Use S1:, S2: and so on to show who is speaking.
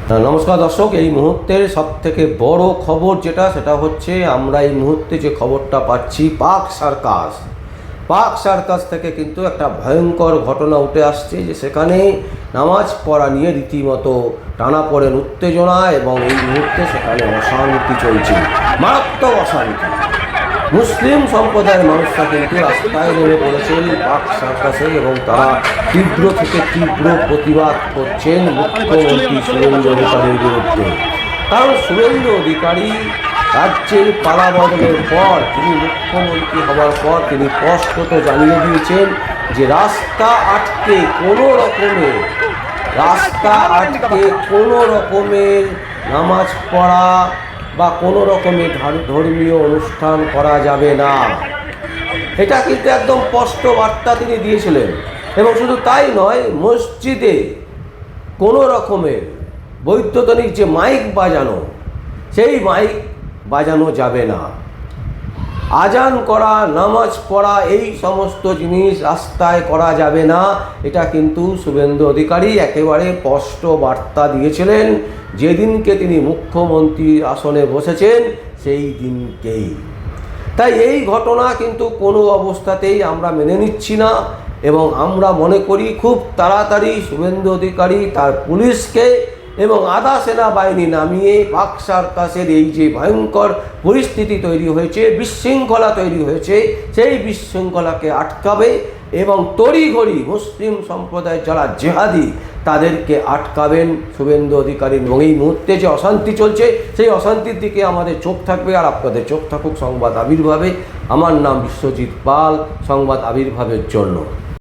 S1: নমস্কার দর্শক, এই মুহূর্তের সবথেকে বড় খবর সেটা হচ্ছে আমরা এই মুহূর্তে যে খবরটা পাচ্ছি পাক সার্কাস থেকে কিন্তু একটা ভয়ঙ্কর ঘটনা উঠে আসছে যে সেখানে নামাজ পড়া নিয়ে রীতিমতো টানাপোড়েন, উত্তেজনা এবং এই মুহূর্তে সেখানে অশান্তি চলছে, মারাত্মক অশান্তি। মুসলিম সম্প্রদায়ের মানুষরা কিন্তু রাস্তায় নেমে পড়েছেন পাক সার্কাসে এবং তারা তীব্র থেকে তীব্র প্রতিবাদ করছেন মুখ্যমন্ত্রী শুভেন্দু অধিকারীর বিরুদ্ধে। কারণ শুভেন্দু অধিকারী রাজ্যের পালা বদলের পর, তিনি মুখ্যমন্ত্রী হওয়ার পর তিনি স্পষ্টত জানিয়ে দিয়েছেন যে রাস্তা আটকে কোনো রকমের নামাজ পড়া বা কোনো রকমের ধর্মীয় অনুষ্ঠান করা যাবে না। এটা কিন্তু একদম স্পষ্ট বার্তা তিনি দিয়েছিলেন। এবং শুধু তাই নয়, মসজিদে কোনো রকমের বৈদ্যুতিক যে মাইক বাজানো, সেই মাইক বাজানো যাবে না। আজান করা, নামাজ পড়া, এই সমস্ত জিনিস রাস্তায় করা যাবে না। এটা কিন্তু শুভেন্দু অধিকারী একেবারে স্পষ্ট বার্তা দিয়েছিলেন যেদিনকে তিনি মুখ্যমন্ত্রীর আসনে বসেছেন, সেই দিনকেই। তাই এই ঘটনা কিন্তু কোনো অবস্থাতেই আমরা মেনে নিচ্ছি না এবং আমরা মনে করি খুব তাড়াতাড়ি শুভেন্দু অধিকারী তার পুলিশকে এবং আধা সেনাবাহিনী নামিয়ে পাক সার্কাসের এই যে ভয়ঙ্কর পরিস্থিতি তৈরি হয়েছে, বিশৃঙ্খলা তৈরি হয়েছে, সেই বিশৃঙ্খলাকে আটকাবে এবং তড়িঘড়ি মুসলিম সম্প্রদায়ের যারা জেহাদি তাদেরকে আটকাবেন শুভেন্দু অধিকারী। এবং এই মুহূর্তে যে অশান্তি চলছে, সেই অশান্তির দিকে আমাদের চোখ থাকবে আর আপনাদের চোখ থাকুক সংবাদ আবির্ভাবে। আমার নাম বিশ্বজিৎ পাল, সংবাদ আবির্ভাবের জন্য।